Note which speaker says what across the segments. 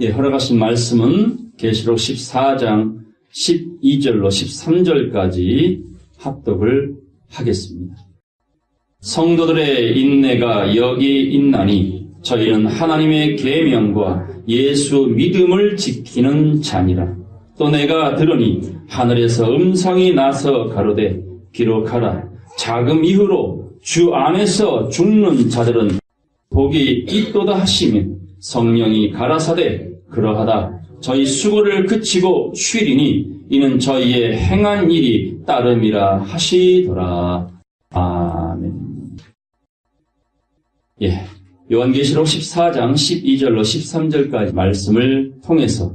Speaker 1: 예, 허락하신 말씀은 계시록 14장 12절로 13절까지 합독을 하겠습니다. 성도들의 인내가 여기 있나니 저희는 하나님의 계명과 예수 믿음을 지키는 자니라. 또 내가 들으니 하늘에서 음성이 나서 가로되 기록하라. 자금 이후로 주 안에서 죽는 자들은 복이 있도다 하시며 성령이 가라사대 그러하다. 저희 수고를 그치고 쉬리니 이는 저희의 행한 일이 따름이라 하시더라. 아멘. 예, 요한계시록 14장 12절로 13절까지 말씀을 통해서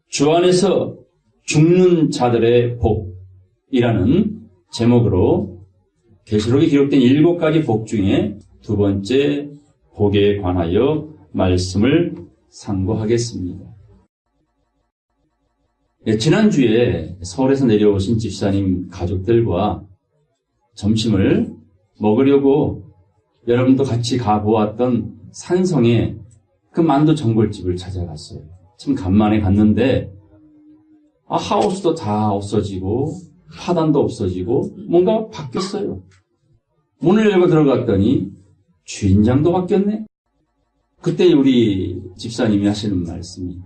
Speaker 1: 주 안에서 죽는 자들의 복이라는 제목으로 계시록에 기록된 7가지 복 중에 두 번째 복에 관하여 말씀을 상고하겠습니다. 네, 지난주에 서울에서 내려오신 집사님 가족들과 점심을 먹으려고 여러분도 같이 가보았던 산성의 그 만두 전골집을 찾아갔어요. 참 간만에 갔는데 하우스도 다 없어지고 화단도 없어지고 뭔가 바뀌었어요. 문을 열고 들어갔더니 주인장도 바뀌었네. 그때 우리 집사님이 하시는 말씀이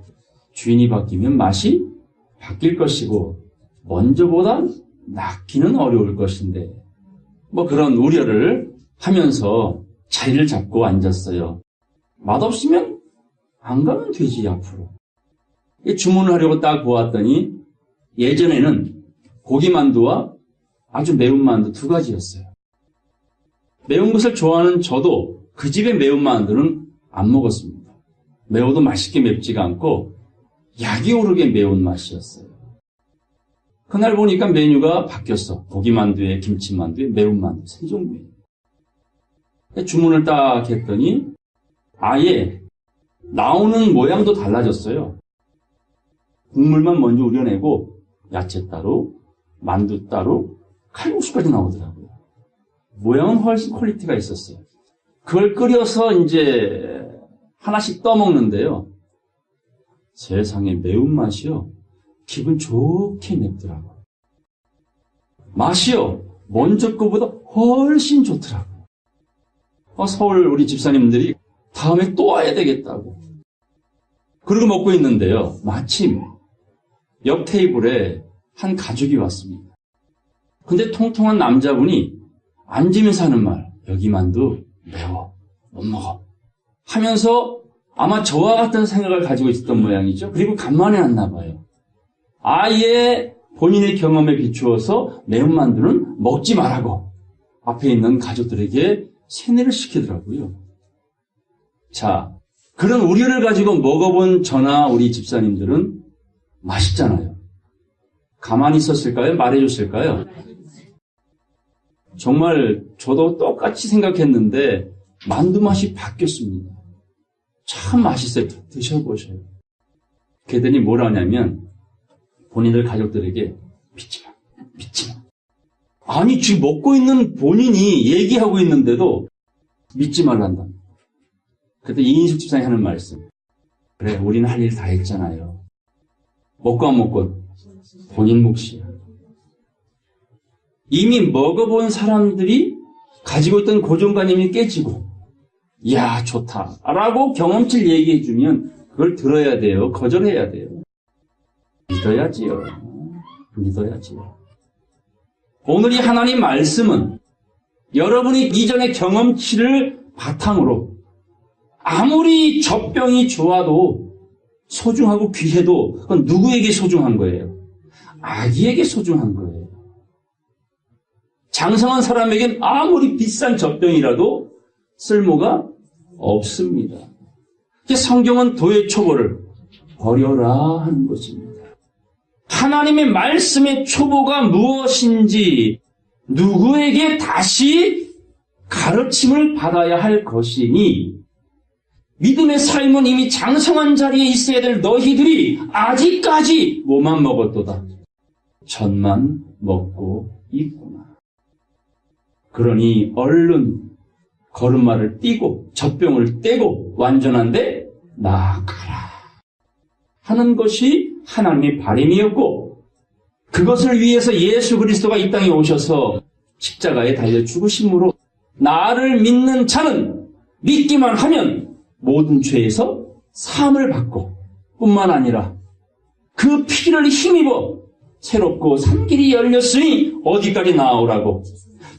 Speaker 1: 주인이 바뀌면 맛이 바뀔 것이고 먼저보다 낫기는 어려울 것인데 뭐 그런 우려를 하면서 자리를 잡고 앉았어요. 맛없으면 안 가면 되지 앞으로. 주문을 하려고 딱 보았더니 예전에는 고기만두와 아주 매운 만두 두 가지였어요. 매운 것을 좋아하는 저도 그 집의 매운 만두는 안 먹었습니다. 매워도 맛있게 맵지가 않고 약이 오르게 매운 맛이었어요. 그날 보니까 메뉴가 바뀌었어. 고기만두에 김치만두에 매운만두 세 종류예요. 주문을 딱 했더니 아예 나오는 모양도 달라졌어요. 국물만 먼저 우려내고 야채 따로, 만두 따로, 칼국수까지 나오더라고요. 모양은 훨씬 퀄리티가 있었어요. 그걸 끓여서 이제 하나씩 떠먹는데요. 세상에 매운맛이요. 기분 좋게 맵더라고요. 맛이요. 먼저 거보다 훨씬 좋더라고요. 서울 우리 집사님들이 다음에 또 와야 되겠다고. 그러고 먹고 있는데요. 마침 옆 테이블에 한 가족이 왔습니다. 근데 통통한 남자분이 앉으면서 하는 말, 여기 만두 매워, 못 먹어 하면서 아마 저와 같은 생각을 가지고 있었던 모양이죠. 그리고 간만에 왔나 봐요. 아예 본인의 경험에 비추어서 매운 만두는 먹지 말라고 앞에 있는 가족들에게 세뇌를 시키더라고요. 자, 그런 우려를 가지고 먹어본 저나 우리 집사님들은 맛있잖아요. 가만히 있었을까요? 말해줬을까요? 정말 저도 똑같이 생각했는데 만두 맛이 바뀌었습니다. 참 맛있어요. 드셔보셔요. 걔들이 뭘 하냐면 본인들 가족들에게 믿지 마. 아니 지금 먹고 있는 본인이 얘기하고 있는데도 믿지 말란다. 그때 이인숙 집사님이 하는 말씀. 그래 우리는 할 일 다 했잖아요. 먹고 안 먹고 본인 몫이야. 이미 먹어본 사람들이 가지고 있던 고정관념이 깨지고 이야 좋다 라고 경험치를 얘기해주면 그걸 들어야 돼요. 거절해야 돼요. 믿어야지요. 오늘 이 하나님 말씀은 여러분이 이전의 경험치를 바탕으로 아무리 젖병이 좋아도 소중하고 귀해도 그건 누구에게 소중한 거예요? 아기에게 소중한 거예요. 장성한 사람에겐 아무리 비싼 젖병이라도 쓸모가 없습니다. 성경은 도의 초보를 버려라 하는 것입니다. 하나님의 말씀의 초보가 무엇인지 누구에게 다시 가르침을 받아야 할 것이니 믿음의 삶은 이미 장성한 자리에 있어야 될 너희들이 아직까지 뭐만 먹었도다. 젖만 먹고 있구나. 그러니 얼른 걸음마를 띄고 젖병을 떼고 완전한데 나아가라. 하는 것이 하나님의 바람이었고, 그것을 위해서 예수 그리스도가 이 땅에 오셔서 십자가에 달려 죽으심으로 나를 믿는 자는 믿기만 하면 모든 죄에서 사함을 받고 뿐만 아니라 그 피를 힘입어 새롭고 산 길이 열렸으니 어디까지 나아오라고,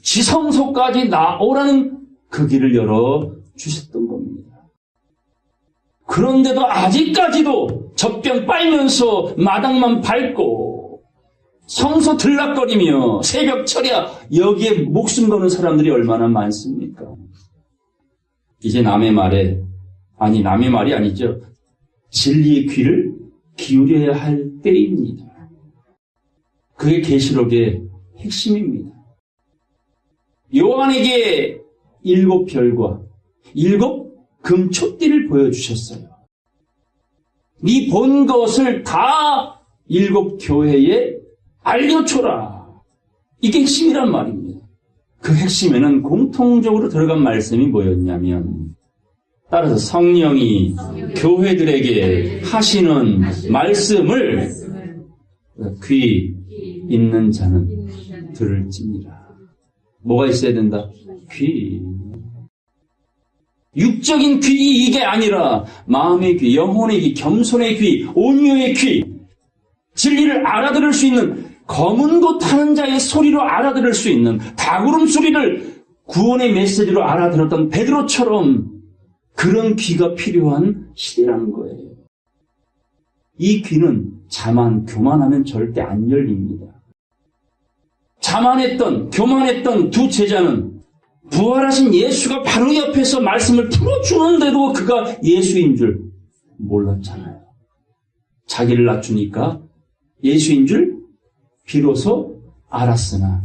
Speaker 1: 지성소까지 나아오라는 그 길을 열어 주셨던 겁니다. 그런데도 아직까지도 젖병 빨면서 마당만 밟고 성소 들락거리며 새벽 철야 여기에 목숨 거는 사람들이 얼마나 많습니까? 이제 남의 말이 아니죠. 진리의 귀를 기울여야 할 때입니다. 그게 계시록의 핵심입니다. 요한에게 7별과 7금초띠를 보여주셨어요. 네 본 것을 다 7교회에 알려줘라. 이게 핵심이란 말입니다. 그 핵심에는 공통적으로 들어간 말씀이 뭐였냐면, 따라서 성령이 교회들에게 하시는 말씀을 귀 있는 자는 들을지니라. 뭐가 있어야 된다? 귀. 육적인 귀 이게 아니라 마음의 귀, 영혼의 귀, 겸손의 귀, 온유의 귀, 진리를 알아들을 수 있는, 검은 곳 타는 자의 소리로 알아들을 수 있는, 닭울음 소리를 구원의 메시지로 알아들었던 베드로처럼 그런 귀가 필요한 시대라는 거예요. 이 귀는 교만하면 절대 안 열립니다. 교만했던 두 제자는 부활하신 예수가 바로 옆에서 말씀을 풀어주는데도 그가 예수인 줄 몰랐잖아요. 자기를 낮추니까 예수인 줄 비로소 알았으나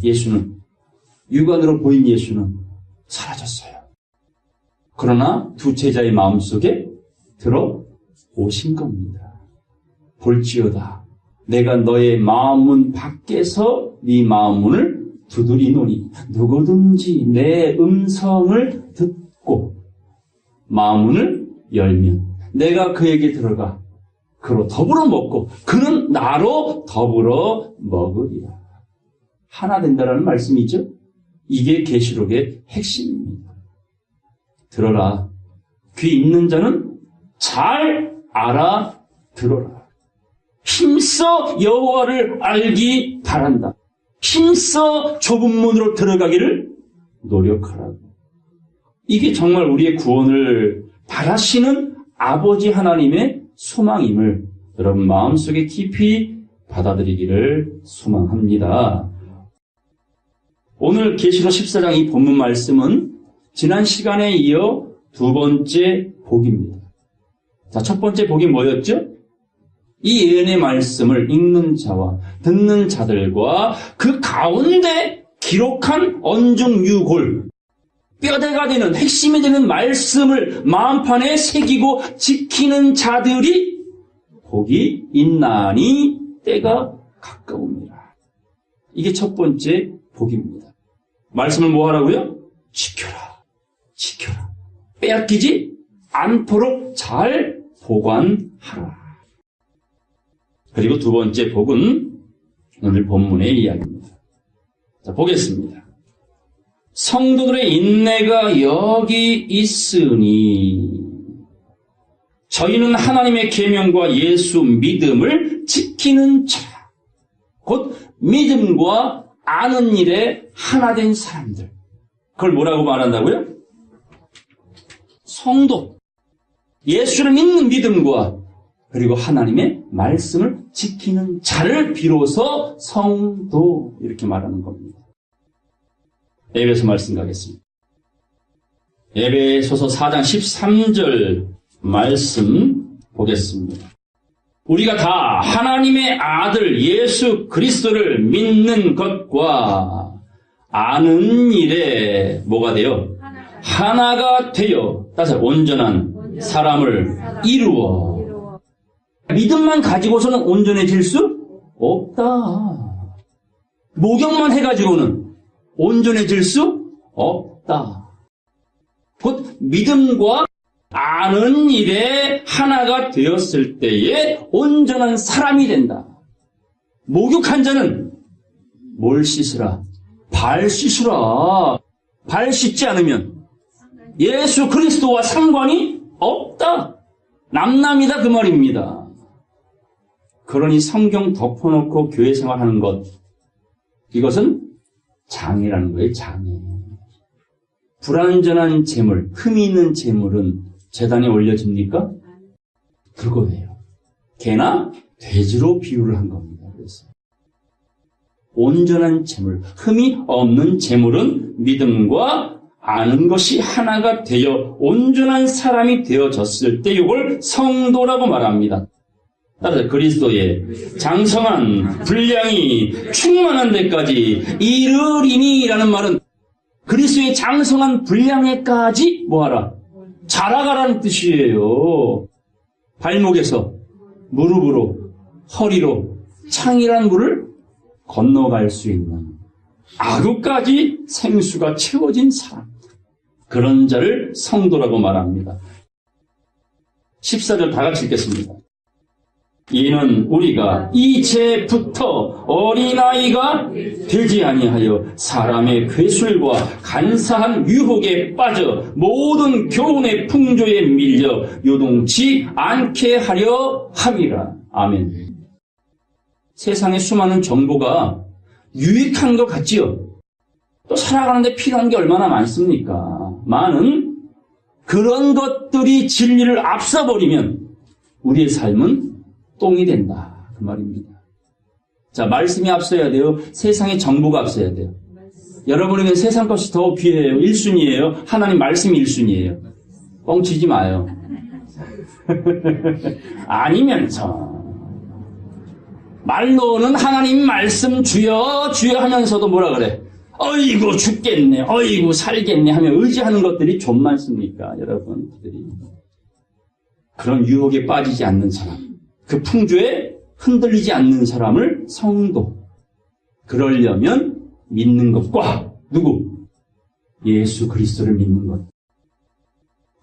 Speaker 1: 육안으로 보인 예수는 사라졌어요. 그러나 두 제자의 마음속에 들어오신 겁니다. 볼지어다 내가 너의 마음문 밖에서 네 마음문을 두드리노니 누구든지 내 음성을 듣고 마음문을 열면 내가 그에게 들어가 그로 더불어 먹고 그는 나로 더불어 먹으리라. 하나 된다라는 말씀이죠. 이게 계시록의 핵심입니다. 들어라. 귀 있는 자는 잘 알아들어라. 힘써 여호와를 알기 바란다. 힘써 좁은 문으로 들어가기를 노력하라고. 이게 정말 우리의 구원을 바라시는 아버지 하나님의 소망임을 여러분 마음속에 깊이 받아들이기를 소망합니다. 오늘 계시록 14장 이 본문 말씀은 지난 시간에 이어 두 번째 복입니다. 자, 첫 번째 복이 뭐였죠? 이 예언의 말씀을 읽는 자와 듣는 자들과 그 가운데 기록한 언중유골, 뼈대가 되는 핵심이 되는 말씀을 마음판에 새기고 지키는 자들이 복이 있나니 때가 가까웁니다. 이게 첫 번째 복입니다. 말씀을 뭐 하라고요? 지켜라. 빼앗기지 않도록 잘 보관하라. 그리고 두 번째 복은 오늘 본문의 이야기입니다. 자, 보겠습니다. 성도들의 인내가 여기 있으니 저희는 하나님의 계명과 예수 믿음을 지키는 자, 곧 믿음과 아는 일에 하나 된 사람들. 그걸 뭐라고 말한다고요? 성도. 예수를 믿는 믿음과 그리고 하나님의 말씀을 지키는 자를 비로소 성도 이렇게 말하는 겁니다. 에베소 말씀 가겠습니다. 에베소서 4장 13절 말씀 보겠습니다. 우리가 다 하나님의 아들 예수 그리스도를 믿는 것과 아는 일에 뭐가 돼요? 하나가 되어 따라서 온전한 사람을 이루어. 믿음만 가지고서는 온전해질 수 없다. 목욕만 해가지고는 온전해질 수 없다. 곧 믿음과 아는 일에 하나가 되었을 때에 온전한 사람이 된다. 목욕한 자는 뭘 씻으라? 발 씻으라. 발 씻지 않으면 예수 그리스도와 상관이 없다. 남남이다 그 말입니다. 그러니 성경 덮어놓고 교회 생활하는 것, 이것은 장애라는 거예요. 장애. 불완전한 재물, 흠이 있는 재물은 제단에 올려집니까? 그거예요. 개나 돼지로 비유를 한 겁니다. 그래서 온전한 재물, 흠이 없는 재물은 믿음과 아는 것이 하나가 되어 온전한 사람이 되어졌을 때 이걸 성도라고 말합니다. 따라서 그리스도의 장성한 분량이 충만한 데까지 이르리니라는 말은 그리스도의 장성한 분량에까지 뭐하라? 자라가라는 뜻이에요. 발목에서 무릎으로 허리로 창이란 물을 건너갈 수 있는 아구까지 생수가 채워진 사람, 그런 자를 성도라고 말합니다. 14절 다 같이 읽겠습니다. 이는 우리가 이제부터 어린아이가 되지 아니하여 사람의 괴술과 간사한 유혹에 빠져 모든 교훈의 풍조에 밀려 요동치 않게 하려 함이라. 아멘. 세상에 수많은 정보가 유익한 것 같지요? 또 살아가는데 필요한 게 얼마나 많습니까? 많은 그런 것들이 진리를 앞서버리면 우리의 삶은 똥이 된다. 그 말입니다. 자, 말씀이 앞서야 돼요. 세상의 정보가 앞서야 돼요. 여러분에게 세상 것이 더 귀해요. 1순위예요. 하나님 말씀이 1순위예요. 뻥치지 마요. 아니면서 말로는 하나님 말씀 주여 주여 하면서도 뭐라 그래? 어이구 죽겠네, 어이구 살겠네 하며 의지하는 것들이 좀 많습니까? 여러분들이 그런 유혹에 빠지지 않는 사람, 그 풍조에 흔들리지 않는 사람을 성도. 그러려면 믿는 것과 누구? 예수 그리스도를 믿는 것.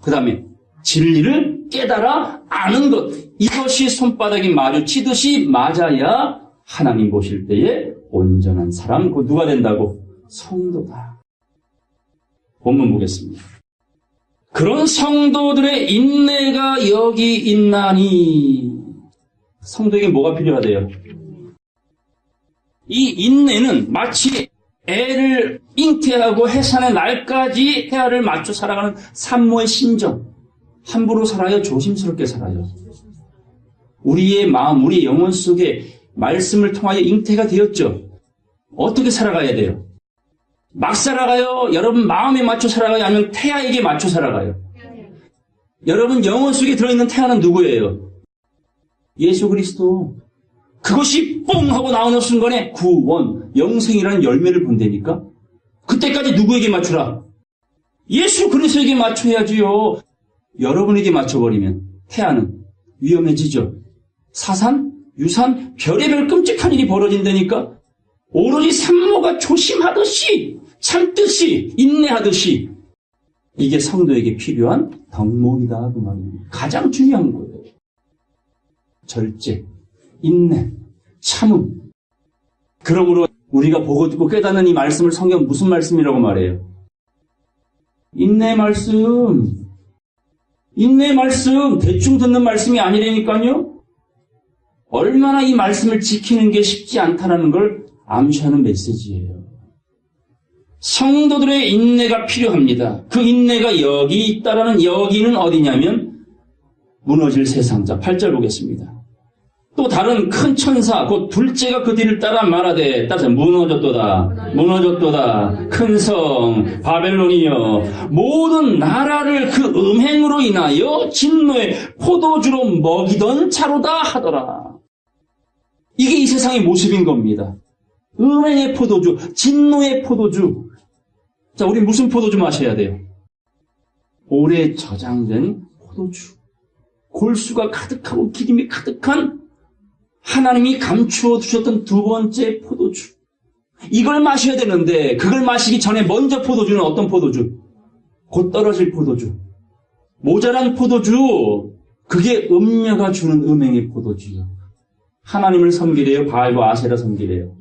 Speaker 1: 그 다음에 진리를 깨달아 아는 것. 이것이 손바닥이 마주치듯이 맞아야 하나님 보실 때에 온전한 사람, 그 누가 된다고? 성도다. 본문 보겠습니다. 그런 성도들의 인내가 여기 있나니. 성도에게 뭐가 필요하대요? 이 인내는 마치 애를 잉태하고 해산의 날까지 해아를 맞춰 살아가는 산모의 심정. 함부로 살아요? 조심스럽게 살아요? 우리의 마음, 우리의 영혼 속에 말씀을 통하여 잉태가 되었죠. 어떻게 살아가야 돼요? 막 살아가요? 여러분 마음에 맞춰 살아가요? 아니면 태아에게 맞춰 살아가요? 여러분 영혼 속에 들어있는 태아는 누구예요? 예수 그리스도. 그것이 뽕 하고 나오는 순간에 구원, 영생이라는 열매를 본다니까? 그때까지 누구에게 맞추라? 예수 그리스도에게 맞춰야지요. 여러분에게 맞춰버리면 태아는 위험해지죠. 사산, 유산, 별의별 끔찍한 일이 벌어진다니까? 오로지 산모가 조심하듯이, 참듯이, 인내하듯이. 이게 성도에게 필요한 덕목이다 그 말입니다. 가장 중요한 거예요. 절제, 인내, 참음. 그러므로 우리가 보고 듣고 깨닫는 이 말씀을 성경 무슨 말씀이라고 말해요? 인내 말씀. 인내 말씀. 대충 듣는 말씀이 아니라니까요. 얼마나 이 말씀을 지키는 게 쉽지 않다는 걸 암시하는 메시지예요. 성도들의 인내가 필요합니다. 그 인내가 여기 있다라는 여기는 어디냐면 무너질 세상자. 8절 보겠습니다. 또 다른 큰 천사 곧 둘째가 그 뒤를 따라 말하되 따라서 무너졌도다 큰 성 바벨론이여 모든 나라를 그 음행으로 인하여 진노의 포도주로 먹이던 차로다 하더라. 이게 이 세상의 모습인 겁니다. 음행의 포도주, 진노의 포도주. 자, 우리 무슨 포도주 마셔야 돼요? 오래 저장된 포도주. 골수가 가득하고 기름이 가득한 하나님이 감추어 두셨던 두 번째 포도주. 이걸 마셔야 되는데 그걸 마시기 전에 먼저 포도주는 어떤 포도주? 곧 떨어질 포도주. 모자란 포도주, 그게 음녀가 주는 음행의 포도주요. 하나님을 섬기래요? 바알과 아세라 섬기래요?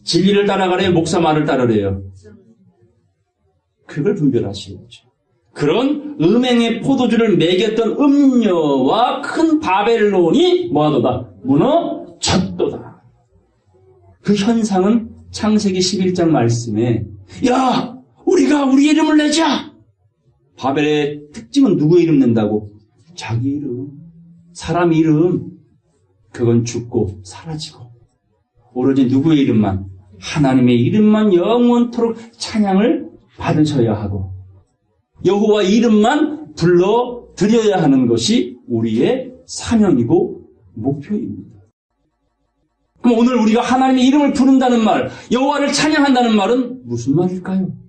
Speaker 1: 진리를 따라가래요? 목사 말을 따르래요? 그걸 분별하셔야죠. 그런 음행의 포도주를 먹였던 음녀와 큰 바벨론이 뭐하도다? 무너졌도다. 그 현상은 창세기 11장 말씀에 야! 우리가 우리 이름을 내자! 바벨의 특징은 누구의 이름 낸다고? 자기 이름, 사람 이름, 그건 죽고 사라지고 오로지 누구의 이름만? 하나님의 이름만 영원토록 찬양을 받으셔야 하고 여호와 이름만 불러 드려야 하는 것이 우리의 사명이고 목표입니다. 그럼 오늘 우리가 하나님의 이름을 부른다는 말, 여호와를 찬양한다는 말은 무슨 말일까요?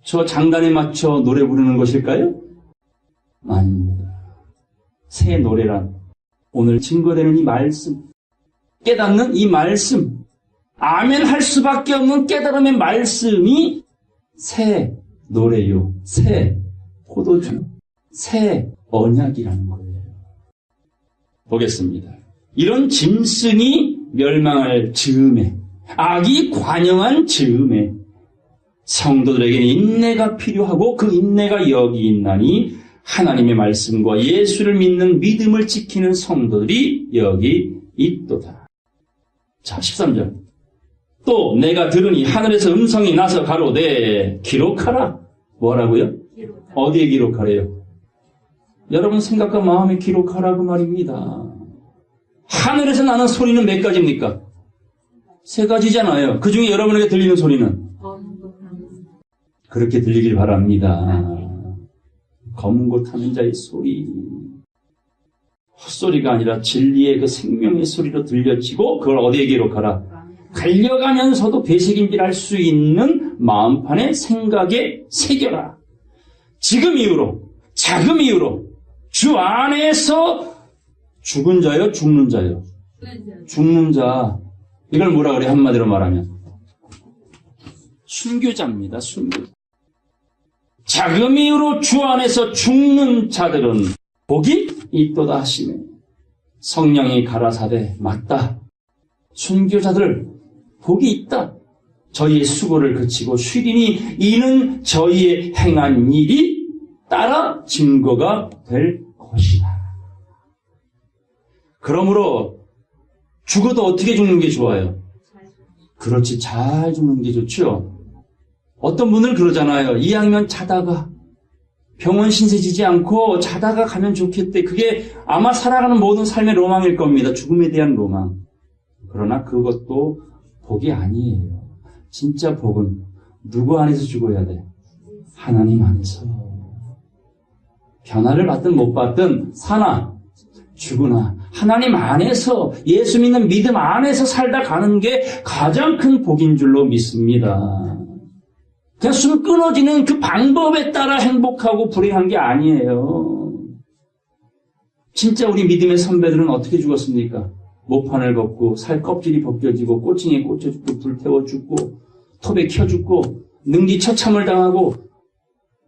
Speaker 1: 저 장단에 맞춰 노래 부르는 것일까요? 아닙니다. 새 노래란 오늘 증거되는 이 말씀, 깨닫는 이 말씀, 아멘 할 수밖에 없는 깨달음의 말씀이 새 노래요, 새 포도주, 새 언약이라는 거예요. 보겠습니다. 이런 짐승이 멸망할 즈음에, 악이 관영한 즈음에 성도들에게는 인내가 필요하고 그 인내가 여기 있나니 하나님의 말씀과 예수를 믿는 믿음을 지키는 성도들이 여기 있도다. 자, 13절. 또 내가 들으니 하늘에서 음성이 나서 가로되 기록하라. 뭐라고요? 어디에 기록하래요? 여러분 생각과 마음에 기록하라 그 말입니다. 하늘에서 나는 소리는 몇 가지입니까? 세 가지잖아요. 그 중에 여러분에게 들리는 소리는? 그렇게 들리길 바랍니다. 검은 고 타는 자의 소리. 헛소리가 아니라 진리의 그 생명의 소리로 들려지고 그걸 어디에 기록하라? 갈려가면서도 되새김질할 수 있는 마음판에 생각에 새겨라. 지금 이후로, 자금 이후로 주 안에서 죽은 자요, 죽는 자요? 죽는 자. 이걸 뭐라 그래, 한마디로 말하면? 순교자입니다, 순교자. 자금 이후로 주 안에서 죽는 자들은 복이 있도다 하시네. 성령이 가라사대 맞다. 순교자들 복이 있다. 저희의 수고를 그치고 쉬리니 이는 저희의 행한 일이 따라 증거가 될 것이다. 그러므로 죽어도 어떻게 죽는 게 좋아요? 그렇지, 잘 죽는 게 좋죠. 어떤 분들 그러잖아요. 이왕이면 자다가 병원 신세지지 않고 자다가 가면 좋겠대. 그게 아마 살아가는 모든 삶의 로망일 겁니다. 죽음에 대한 로망. 그러나 그것도 복이 아니에요. 진짜 복은 누구 안에서 죽어야 돼? 하나님 안에서. 변화를 받든 못 받든 사나 죽으나 하나님 안에서 예수 믿는 믿음 안에서 살다 가는 게 가장 큰 복인 줄로 믿습니다. 그냥 숨 끊어지는 그 방법에 따라 행복하고 불행한 게 아니에요. 진짜 우리 믿음의 선배들은 어떻게 죽었습니까? 모판을 벗고 살 껍질이 벗겨지고 꼬칭에 꽂혀 죽고 불태워 죽고 톱에 켜 죽고 능지 처참을 당하고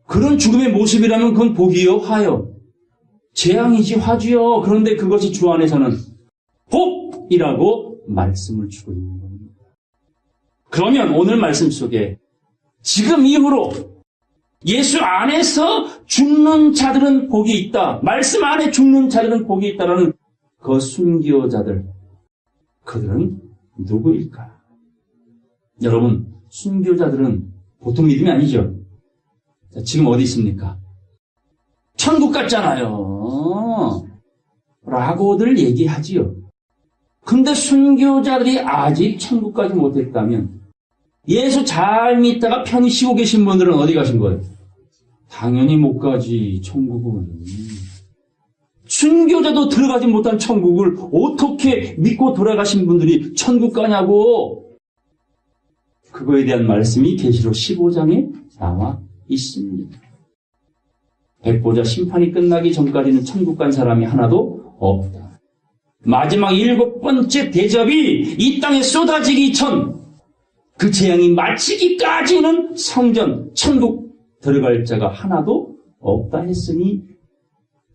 Speaker 1: 그런 죽음의 모습이라면 그건 복이요, 화요? 재앙이지, 화주요. 그런데 그것이 주 안에서는 복이라고 말씀을 주고 있는 겁니다. 그러면 오늘 말씀 속에 지금 이후로 예수 안에서 죽는 자들은 복이 있다. 말씀 안에 죽는 자들은 복이 있다라는 그 순교자들, 그들은 누구일까? 여러분, 순교자들은 보통 믿음이 아니죠. 자, 지금 어디 있습니까? 천국 갔잖아요. 라고들 얘기하지요. 근데 순교자들이 아직 천국 가지 못했다면 예수 잘 믿다가 편히 쉬고 계신 분들은 어디 가신 거예요? 당연히 못 가지, 천국은. 순교자도 들어가지 못한 천국을 어떻게 믿고 돌아가신 분들이 천국 가냐고. 그거에 대한 말씀이 계시록 15장에 나와 있습니다. 백보자 심판이 끝나기 전까지는 천국 간 사람이 하나도 없다. 마지막 7번째 대접이 이 땅에 쏟아지기 전 그 재앙이 마치기까지는 성전, 천국 들어갈 자가 하나도 없다 했으니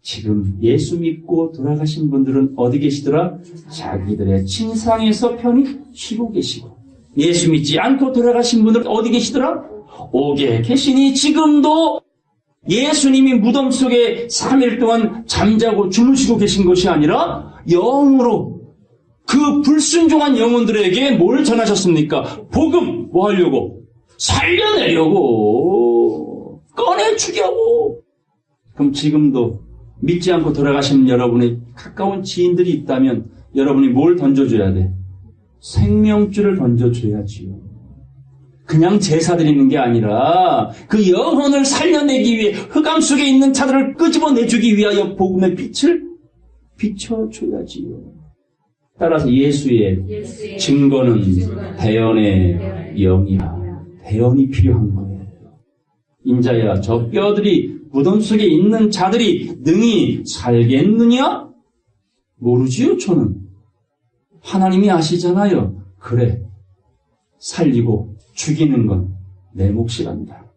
Speaker 1: 지금 예수 믿고 돌아가신 분들은 어디 계시더라? 자기들의 침상에서 편히 쉬고 계시고, 예수 믿지 않고 돌아가신 분들은 어디 계시더라? 옥에 계시니 지금도 예수님이 무덤 속에 3일 동안 잠자고 주무시고 계신 것이 아니라 영으로 그 불순종한 영혼들에게 뭘 전하셨습니까? 복음 뭐 하려고? 살려내려고, 꺼내 주려고. 그럼 지금도 믿지 않고 돌아가신 여러분의 가까운 지인들이 있다면 여러분이 뭘 던져줘야 돼? 생명줄을 던져줘야지요. 그냥 제사 드리는 게 아니라 그 영혼을 살려내기 위해 흑암 속에 있는 자들을 끄집어내주기 위하여 복음의 빛을 비춰줘야지요. 따라서 예수의 증거는 대언의 영이라. 대언이 필요한 거예요. 인자야, 저 뼈들이 무덤 속에 있는 자들이 능히 살겠느냐? 모르지요, 저는. 하나님이 아시잖아요. 그래, 살리고 죽이는 건 내 몫이란다.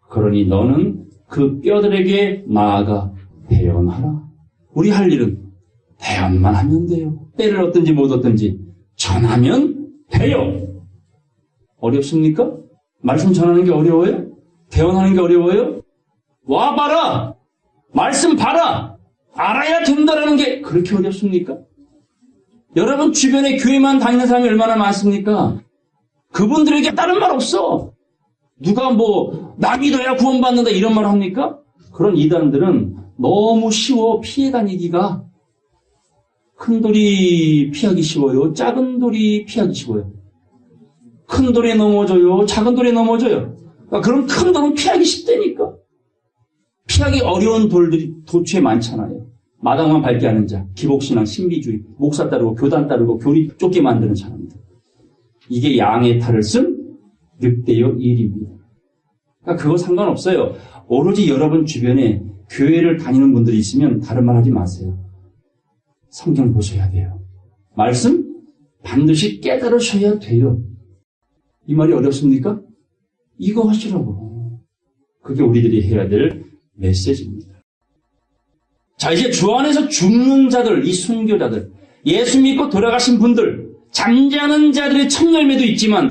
Speaker 1: 그러니 너는 그 뼈들에게 나아가 대언하라. 우리 할 일은 대언만 하면 돼요. 때를 얻든지 못 얻든지 전하면 돼요. 어렵습니까? 말씀 전하는 게 어려워요? 대언하는 게 어려워요? 와봐라! 말씀 봐라! 알아야 된다라는 게 그렇게 어렵습니까? 여러분 주변에 교회만 다니는 사람이 얼마나 많습니까? 그분들에게 다른 말 없어. 누가 나 믿어야 구원받는다 이런 말 합니까? 그런 이단들은 너무 쉬워 피해 다니기가. 큰 돌이 피하기 쉬워요? 작은 돌이 피하기 쉬워요? 큰 돌에 넘어져요? 작은 돌에 넘어져요? 그럼 큰 돌은 피하기 쉽다니까. 피하기 어려운 돌들이 도처에 많잖아요. 마당만 밟게 하는 자, 기복신앙, 신비주의, 목사 따르고 교단 따르고 교리 쫓게 만드는 사람들. 이게 양의 탈을 쓴 늑대의 일입니다. 그러니까 그거 상관없어요. 오로지 여러분 주변에 교회를 다니는 분들이 있으면 다른 말 하지 마세요. 성경 보셔야 돼요. 말씀 반드시 깨달으셔야 돼요. 이 말이 어렵습니까? 이거 하시라고. 그게 우리들이 해야 될 메시지입니다. 자, 이제 주 안에서 죽는 자들, 이 순교자들, 예수 믿고 돌아가신 분들, 잠자는 자들의 첫 열매도 있지만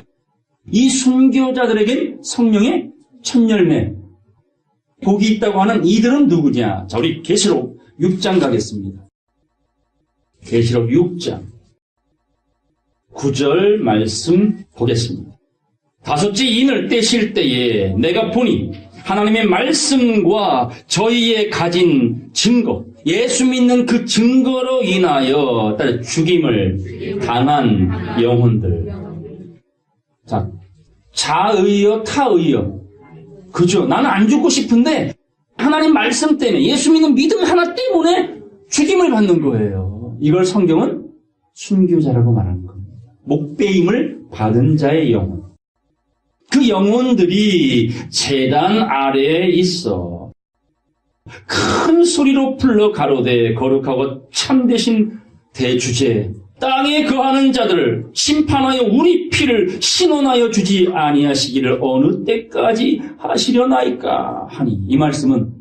Speaker 1: 이 순교자들에겐 성령의 첫 열매, 복이 있다고 하는 이들은 누구냐? 자, 우리 계시록 6장 가겠습니다. 계시록 6장 9절 말씀 보겠습니다. 다섯째 인을 떼실 때에 내가 보니 하나님의 말씀과 저희의 가진 증거, 예수 믿는 그 증거로 인하여 죽임을 당한 영혼들. 자, 자의여 타의여. 그죠? 나는 안 죽고 싶은데 하나님 말씀 때문에, 예수 믿는 믿음 하나 때문에 죽임을 받는 거예요. 이걸 성경은 순교자라고 말하는 겁니다. 목배임을 받은 자의 영혼. 그 영혼들이 제단 아래에 있어 큰 소리로 불러 가로되 거룩하고 참되신 대주제, 땅에 거하는 자들을 심판하여 우리 피를 신원하여 주지 아니하시기를 어느 때까지 하시려나이까 하니. 이 말씀은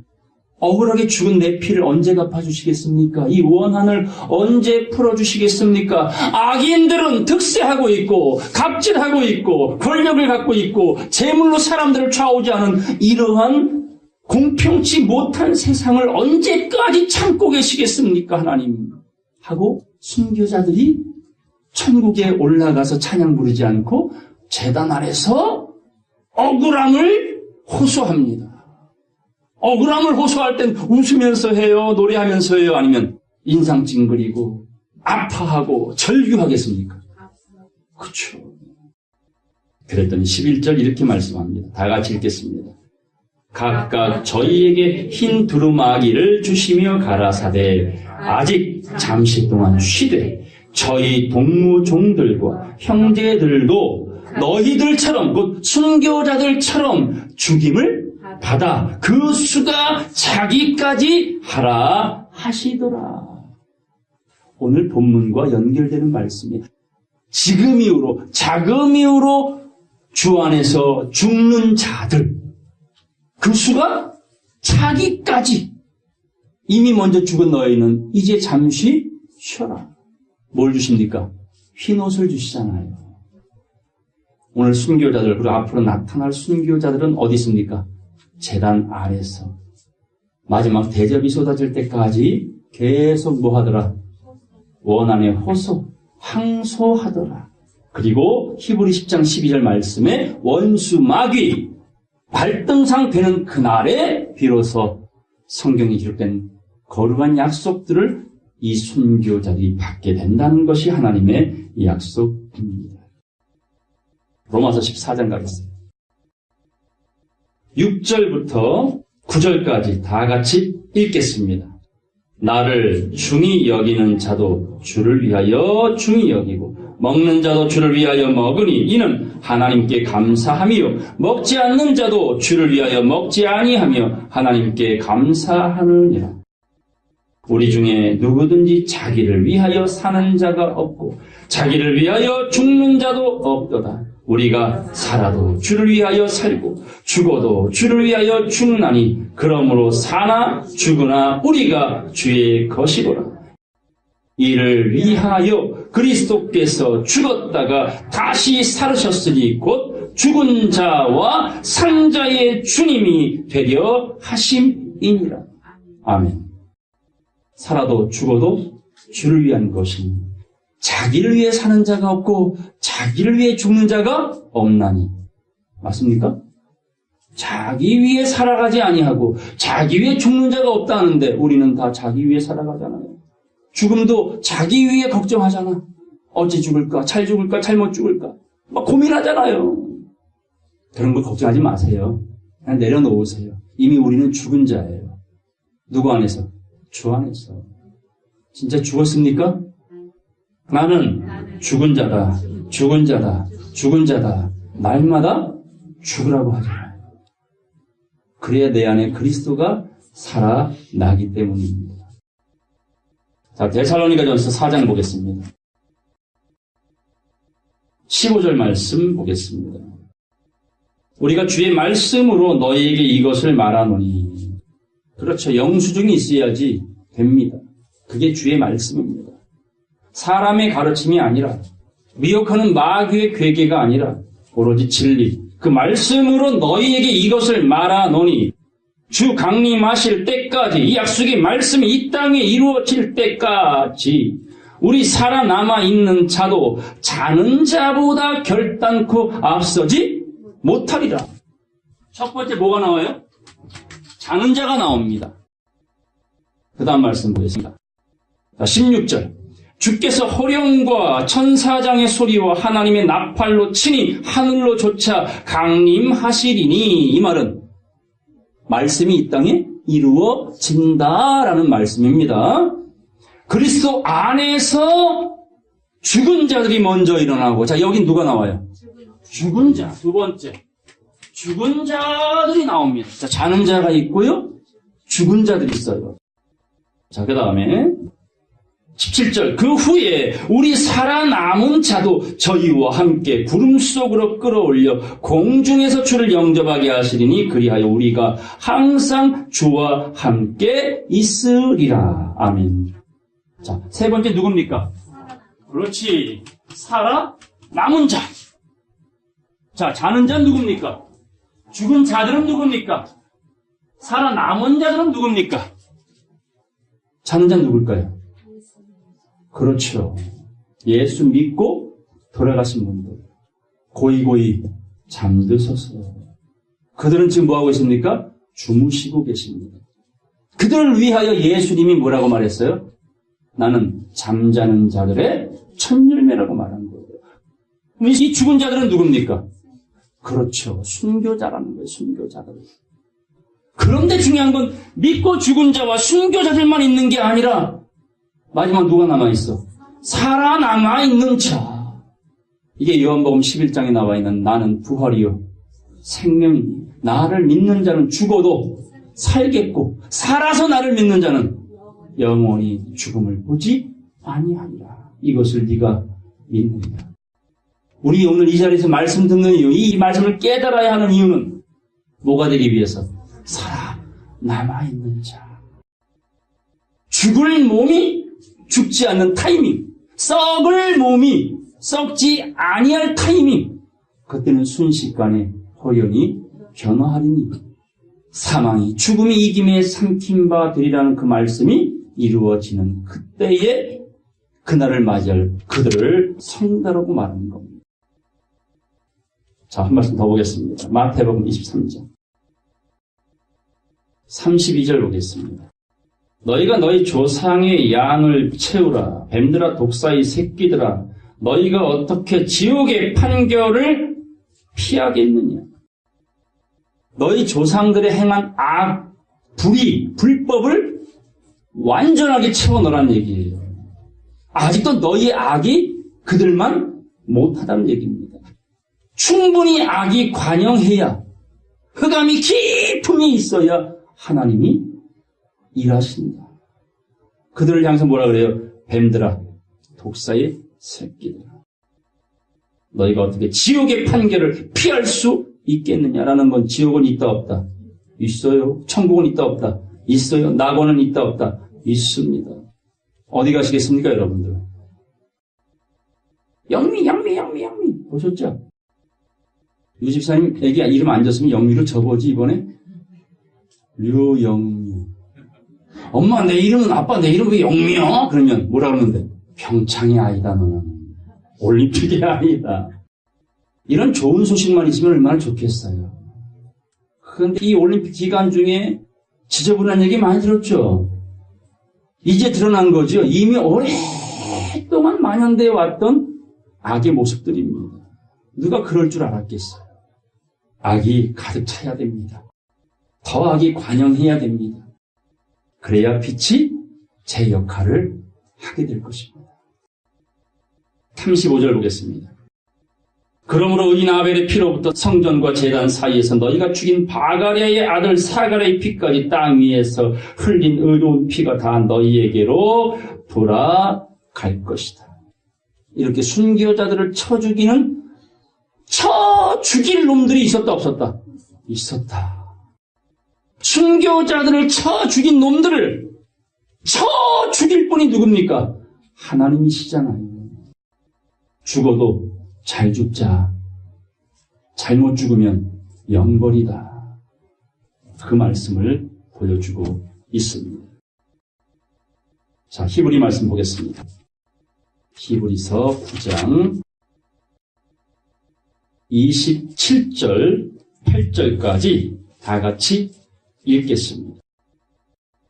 Speaker 1: 억울하게 죽은 내 피를 언제 갚아주시겠습니까? 이 원한을 언제 풀어주시겠습니까? 악인들은 득세하고 있고 갑질하고 있고 권력을 갖고 있고 재물로 사람들을 좌우지하는 이러한 공평치 못한 세상을 언제까지 참고 계시겠습니까? 하나님 하고 순교자들이 천국에 올라가서 찬양 부르지 않고 제단 아래서 억울함을 호소합니다. 억울함을 호소할 땐 웃으면서 해요? 노래하면서 해요? 아니면 인상 찡그리고 아파하고 절규하겠습니까? 그렇죠. 그랬더니 11절 이렇게 말씀합니다. 다 같이 읽겠습니다. 각각 저희에게 흰 두루마기를 주시며 가라사대 아직 잠시 동안 쉬되 저희 동무종들과 형제들도 너희들처럼 곧 순교자들처럼 죽임을 받아 그 수가 자기까지 하라 하시더라. 오늘 본문과 연결되는 말씀이에요. 지금 이후로 자금 이후로 주 안에서 죽는 자들, 그 수가 자기까지 이미 먼저 죽은 너희는 이제 잠시 쉬어라. 뭘 주십니까? 흰옷을 주시잖아요. 오늘 순교자들, 그리고 앞으로 나타날 순교자들은 어디 있습니까? 제단 아래서 마지막 대접이 쏟아질 때까지 계속 뭐 하더라? 원한의 호소, 항소하더라. 그리고 히브리 10장 12절 말씀에 원수 마귀 발등상 되는 그날에 비로소 성경이 기록된 거룩한 약속들을 이 순교자들이 받게 된다는 것이 하나님의 약속입니다. 로마서 14장 가겠습니다. 6절부터 9절까지 다 같이 읽겠습니다. 나를 중히 여기는 자도 주를 위하여 중히 여기고 먹는 자도 주를 위하여 먹으니 이는 하나님께 감사함이요 먹지 않는 자도 주를 위하여 먹지 아니하며 하나님께 감사하느니라. 우리 중에 누구든지 자기를 위하여 사는 자가 없고 자기를 위하여 죽는 자도 없도다. 우리가 살아도 주를 위하여 살고 죽어도 주를 위하여 죽나니 그러므로 사나 죽으나 우리가 주의 것이로라. 이를 위하여 그리스도께서 죽었다가 다시 살으셨으니 곧 죽은 자와 산 자의 주님이 되려 하심이니라. 아멘. 살아도 죽어도 주를 위한 것이니 자기를 위해 사는 자가 없고 자기를 위해 죽는 자가 없나니. 맞습니까? 자기 위해 살아가지 아니하고 자기 위해 죽는 자가 없다는데 우리는 다 자기 위해 살아가잖아요. 죽음도 자기 위해 걱정하잖아. 어찌 죽을까? 잘 죽을까? 잘못 죽을까? 막 고민하잖아요. 그런 거 걱정하지 마세요. 그냥 내려놓으세요. 이미 우리는 죽은 자예요. 누구 안에서? 주 안에서. 진짜 죽었습니까? 나는 죽은 자다, 죽은 자다, 죽은 자다. 날마다 죽으라고 하잖아요. 그래야 내 안에 그리스도가 살아나기 때문입니다. 자, 데살로니가전서 4장 보겠습니다. 15절 말씀 보겠습니다. 우리가 주의 말씀으로 너희에게 이것을 말하노니. 그렇죠. 영수증이 있어야지 됩니다. 그게 주의 말씀입니다. 사람의 가르침이 아니라 미혹하는 마귀의 괴계가 아니라 오로지 진리. 그 말씀으로 너희에게 이것을 말하노니 주 강림하실 때까지 이 약속의 말씀이 이 땅에 이루어질 때까지 우리 살아남아 있는 자도 자는 자보다 결단코 앞서지 못하리라. 첫 번째 뭐가 나와요? 자는 자가 나옵니다. 그 다음 말씀 보겠습니다. 자, 16절. 주께서 호령과 천사장의 소리와 하나님의 나팔로 친히 하늘로 쫓아 강림하시리니. 이 말은 말씀이 이 땅에 이루어진다라는 말씀입니다. 그리스도 안에서 죽은 자들이 먼저 일어나고, 자, 여긴 누가 나와요? 죽은 자. 두 번째. 죽은 자들이 나옵니다. 자, 자는 자가 있고요. 죽은 자들이 있어요. 자, 그 다음에 17절. 그 후에 우리 살아남은 자도 저희와 함께 구름 속으로 끌어올려 공중에서 주를 영접하게 하시리니 그리하여 우리가 항상 주와 함께 있으리라. 아멘. 자, 세 번째 누굽니까? 그렇지. 살아남은 자. 자, 자는 자는 누굽니까? 죽은 자들은 누굽니까? 살아남은 자들은 누굽니까? 자는 자는 누굴까요? 그렇죠. 예수 믿고 돌아가신 분들. 고이고이 잠드셔서. 그들은 지금 뭐하고 있습니까? 주무시고 계십니다. 그들을 위하여 예수님이 뭐라고 말했어요? 나는 잠자는 자들의 첫열매라고 말한 거예요. 그럼 이 죽은 자들은 누굽니까? 그렇죠. 순교자라는 거예요. 순교자들. 그런데 중요한 건 믿고 죽은 자와 순교자들만 있는 게 아니라 마지막 누가 남아있어? 살아남아있는 자. 이게 요한복음 11장에 나와 있는 나는 부활이요 생명이니 나를 믿는 자는 죽어도 살겠고 살아서 나를 믿는 자는 영원히 죽음을 보지 아니하리라. 이것을 네가 믿느냐. 우리 오늘 이 자리에서 말씀 듣는 이유, 이 말씀을 깨달아야 하는 이유는 뭐가 되기 위해서? 남아있는 자. 죽을 몸이 죽지 않는 타이밍, 썩을 몸이 썩지 아니할 타이밍, 그때는 순식간에 호련히 변화하리니 사망이 죽음이 이김에 삼킨 바 되리라는 그 말씀이 이루어지는 그때에 그날을 맞이할 그들을 성다라고 말하는 겁니다. 자, 한 말씀 더 보겠습니다. 마태복음 23장 32절 보겠습니다. 너희가 너희 조상의 양을 채우라. 뱀들아 독사의 새끼들아. 너희가 어떻게 지옥의 판결을 피하겠느냐. 너희 조상들의 행한 불법을 완전하게 채워넣으라는 얘기예요. 아직도 너희의 악이 그들만 못하다는 얘기입니다. 충분히 악이 관영해야, 흑암이 깊음이 있어야 하나님이 일하신다. 그들을 향해서 뭐라 그래요? 뱀들아, 독사의 새끼들아. 너희가 어떻게 지옥의 판결을 피할 수 있겠느냐라는 건, 지옥은 있다 없다? 있어요. 천국은 있다 없다? 있어요. 낙원은 있다 없다? 있습니다. 어디 가시겠습니까, 여러분들? 영미 보셨죠? 유 집사님 애기 이름 안 졌으면 영미로 적어지 이번에? 류영미. 엄마 내 이름은, 아빠 내 이름 왜 영미야? 그러면 뭐라 그러는데? 평창의 아이다 너는. 올림픽의 아이다. 이런 좋은 소식만 있으면 얼마나 좋겠어요. 그런데 이 올림픽 기간 중에 지저분한 얘기 많이 들었죠. 이제 드러난 거죠. 이미 오랫동안 만연되어 왔던 악의 모습들입니다. 누가 그럴 줄 알았겠어요. 악이 가득 차야 됩니다. 더 악이 관영해야 됩니다. 그래야 빛이 제 역할을 하게 될 것입니다. 35절 보겠습니다. 그러므로 의인 아벨의 피로부터 성전과 제단 사이에서 너희가 죽인 바가랴의 아들 사가랴의 피까지 땅 위에서 흘린 의로운 피가 다 너희에게로 돌아갈 것이다. 이렇게 순교자들을 쳐 죽일 놈들이 있었다 없었다? 있었다. 순교자들을 쳐 죽인 놈들을 쳐 죽일 분이 누굽니까? 하나님이시잖아요. 죽어도 잘 죽자. 잘못 죽으면 영벌이다. 그 말씀을 보여주고 있습니다. 자, 히브리 말씀 보겠습니다. 히브리서 9장 27절 8절까지 다 같이 읽겠습니다.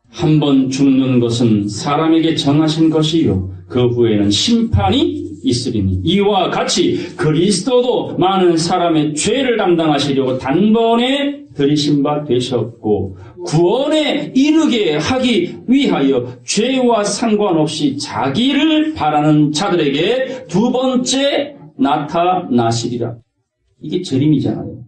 Speaker 1: 한 번 죽는 것은 사람에게 정하신 것이요 그 후에는 심판이 있으리니 이와 같이 그리스도도 많은 사람의 죄를 담당하시려고 단번에 들이신 바 되셨고 구원에 이르게 하기 위하여 죄와 상관없이 자기를 바라는 자들에게 두 번째 나타나시리라. 이게 재림이잖아요.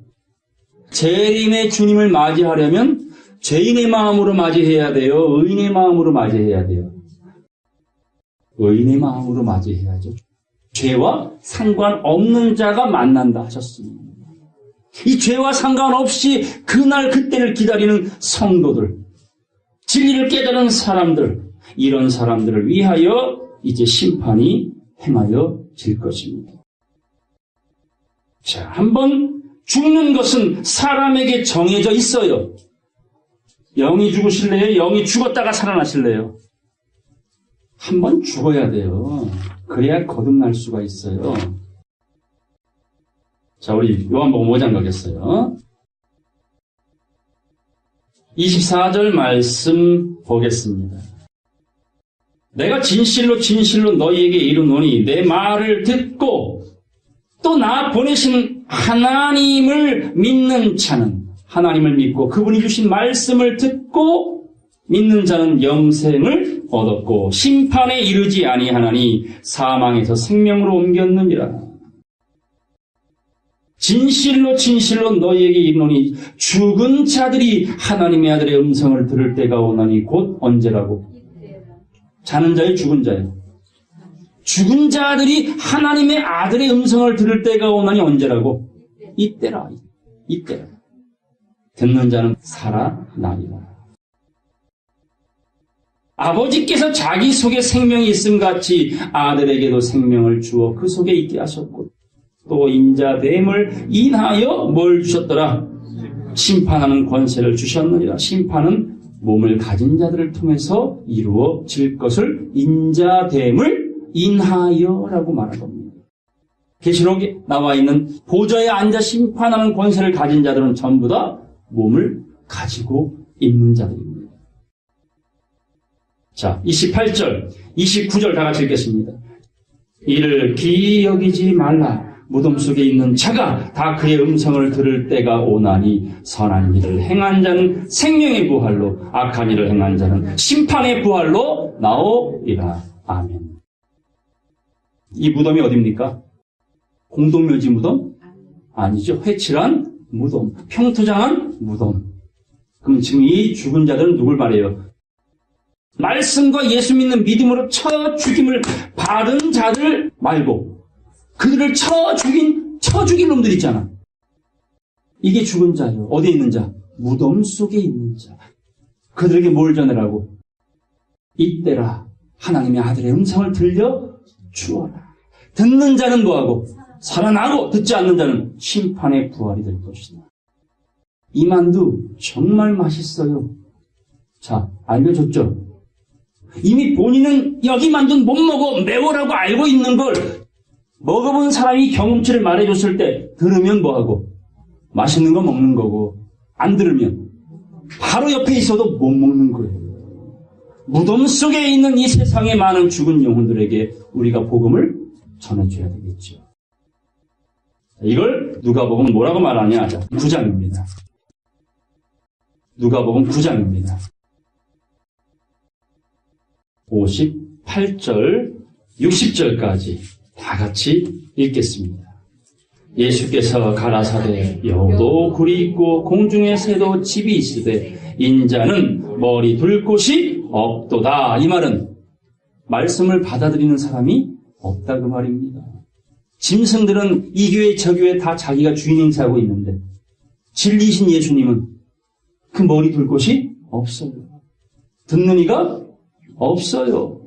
Speaker 1: 재림의 주님을 맞이하려면 죄인의 마음으로 맞이해야 돼요? 의인의 마음으로 맞이해야 돼요? 의인의 마음으로 맞이해야죠. 죄와 상관없는 자가 만난다 하셨습니다. 이 죄와 상관없이 그날 그때를 기다리는 성도들, 진리를 깨달은 사람들, 이런 사람들을 위하여 이제 심판이 행하여질 것입니다. 자, 한번 죽는 것은 사람에게 정해져 있어요. 영이 죽으실래요? 영이 죽었다가 살아나실래요? 한번 죽어야 돼요. 그래야 거듭날 수가 있어요. 자, 우리 요한복음 5장 가겠어요. 24절 말씀 보겠습니다. 내가 진실로 진실로 너희에게 이르노니 내 말을 듣고 또 나 보내신 하나님을 믿는 자는, 하나님을 믿고 그분이 주신 말씀을 듣고 믿는 자는 영생을 얻었고 심판에 이르지 아니하나니 사망에서 생명으로 옮겼느니라. 진실로 진실로 너희에게 이르노니 죽은 자들이 하나님의 아들의 음성을 들을 때가 오나니 곧 언제라고? 자는 자요, 죽은 자요? 죽은 자들이 하나님의 아들의 음성을 들을 때가 오나니 언제라고? 이때라. 이때라. 듣는 자는 살아나리라. 아버지께서 자기 속에 생명이 있음 같이 아들에게도 생명을 주어 그 속에 있게 하셨고 또 인자됨을 인하여 뭘 주셨더라? 심판하는 권세를 주셨느니라. 심판은 몸을 가진 자들을 통해서 이루어질 것을 인자됨을 인하여라고 말한 겁니다. 계시록에 나와 있는 보좌에 앉아 심판하는 권세를 가진 자들은 전부 다 몸을 가지고 있는 자들입니다. 자, 28절, 29절 다 같이 읽겠습니다. 이를 기이 여기지 말라. 무덤 속에 있는 자가 다 그의 음성을 들을 때가 오나니 선한 일을 행한 자는 생명의 부활로 악한 일을 행한 자는 심판의 부활로 나오리라. 아멘. 이 무덤이 어디입니까? 공동묘지 무덤? 아니죠. 회칠한 무덤, 평토장한 무덤. 그럼 지금 이 죽은 자들은 누굴 말해요? 말씀과 예수 믿는 믿음으로 쳐 죽임을 받은 자들 말고 그들을 쳐 죽일 놈들 있잖아. 이게 죽은 자예요. 어디에 있는 자? 무덤 속에 있는 자. 그들에게 뭘 전하라고? 이때라 하나님의 아들의 음성을 들려 주어라. 듣는 자는 뭐하고? 살아나고 듣지 않는 자는 심판의 부활이 될 것이다. 이 만두 정말 맛있어요. 자, 알려줬죠? 이미 본인은 여기 만두는 못 먹어 매워라고 알고 있는 걸 먹어본 사람이 경험치를 말해줬을 때 들으면 뭐하고? 맛있는 거 먹는 거고 안 들으면 바로 옆에 있어도 못 먹는 거예요. 무덤 속에 있는 이 세상의 많은 죽은 영혼들에게 우리가 복음을 전해줘야 되겠죠. 이걸 누가복음 뭐라고 말하냐? 9장입니다. 누가복음 9장입니다. 58절, 60절까지 다 같이 읽겠습니다. 예수께서 가라사대 여우도 굴이 있고 공중에 새도 집이 있으되 인자는 머리 둘 곳이 없도다. 이 말은 말씀을 받아들이는 사람이 없다 그 말입니다. 짐승들은 이 교회 저 교회 다 자기가 주인 행사하고 있는데 진리이신 예수님은 그 머리 둘 곳이 없어요. 듣는 이가 없어요.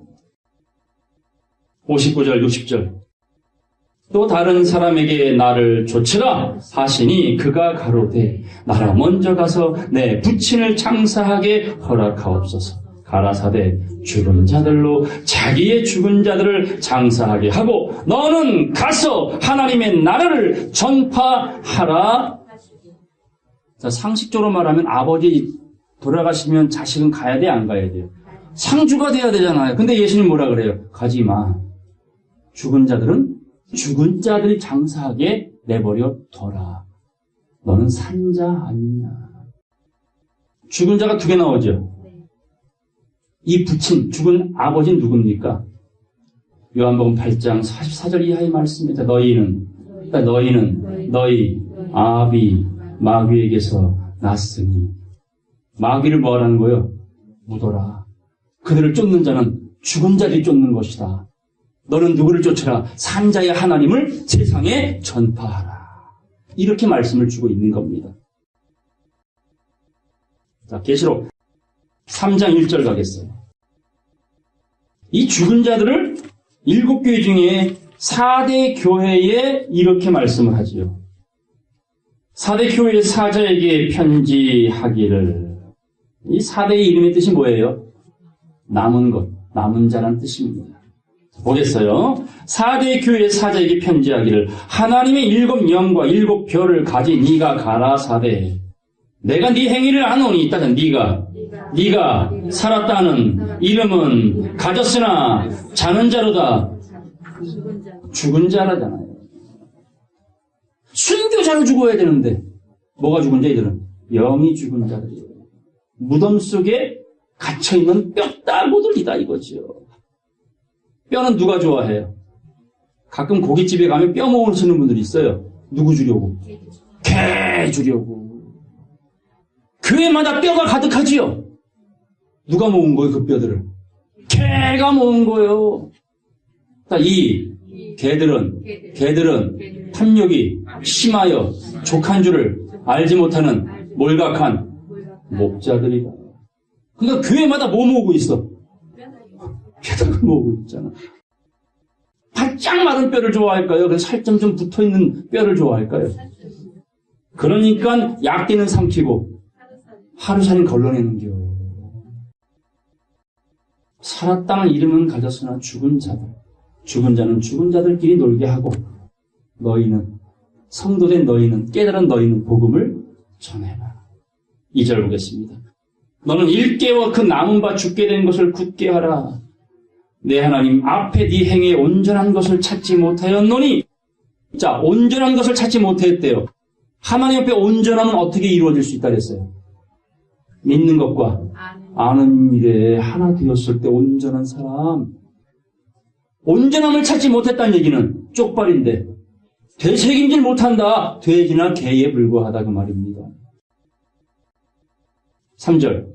Speaker 1: 59절 60절 또 다른 사람에게 나를 좇으라 하시니 그가 가로되 나라 먼저 가서 내 부친을 장사하게 허락하옵소서. 가라사대 죽은 자들로 자기의 죽은 자들을 장사하게 하고 너는 가서 하나님의 나라를 전파하라. 자, 상식적으로 말하면 아버지 돌아가시면 자식은 가야 돼 안 가야 돼요? 상주가 돼야 되잖아요. 근데 예수님 뭐라 그래요? 가지 마. 죽은 자들은 죽은 자들이 장사하게 내버려 둬라. 너는 산 자 아니냐. 죽은 자가 두 개 나오죠. 이 부친, 죽은 아버지는 누굽니까? 요한복음 8장 44절 이하의 말씀입니다. 너희 아비 마귀에게서 났으니 마귀를 뭐하라는 거예요? 묻어라. 그들을 쫓는 자는 죽은 자들이 쫓는 것이다. 너는 누구를 쫓으라? 산자의 하나님을 세상에 전파하라. 이렇게 말씀을 주고 있는 겁니다. 자, 계시록 3장 1절 가겠어요. 이 죽은 자들을 7교회 중에 4대 교회에 이렇게 말씀을 하지요. 4대 교회의 사자에게 편지하기를. 이 4대의 이름의 뜻이 뭐예요? 남은 것, 남은 자란 뜻입니다. 보겠어요. 4대 교회의 사자에게 편지하기를 하나님의 7영과 7별을 가진 네가 가라사대 내가 네 행위를 아노니 있다. 네가 살았다는 이름은 가졌으나 자는 자로다. 죽은 자라잖아요. 순교자로 죽어야 되는데 뭐가 죽은 자 이들은? 영이 죽은 자들이에요. 무덤 속에 갇혀있는 뼈다구들이다 이거죠. 뼈는 누가 좋아해요? 가끔 고깃집에 가면 뼈 먹으시는 분들이 있어요. 누구 주려고? 개 주려고. 교회마다 뼈가 가득하지요. 누가 모은 거예요, 그 뼈들을? 개가 모은 거예요. 이 개들은 탐욕이 심하여 족한 줄을 알지 못하는 몰각한 목자들이다. 그러니까 교회마다 뭐 모으고 있어? 뼈다귀를 먹고 있잖아. 바짝 마른 뼈를 좋아할까요? 그래서 살점 좀 붙어있는 뼈를 좋아할까요? 그러니까 약대는 삼키고 하루살이 걸러내는겨. 살았다는 이름은 가졌으나 죽은 자는 죽은 자들끼리 놀게 하고 너희는 성도된 너희는 깨달은 너희는 복음을 전해라. 2절 보겠습니다. 너는 일깨워 그 남은 바 죽게 된 것을 굳게 하라. 내 하나님 앞에 네 행위에 온전한 것을 찾지 못하였노니. 자, 온전한 것을 찾지 못했대요. 하나님 앞에 온전함은 어떻게 이루어질 수 있다 그랬어요? 믿는 것과 아는 일에 하나 되었을 때 온전한 사람. 온전함을 찾지 못했다는 얘기는 쪽발인데 되새김질 못한다. 돼지나 개에 불과하다 그 말입니다. 3절.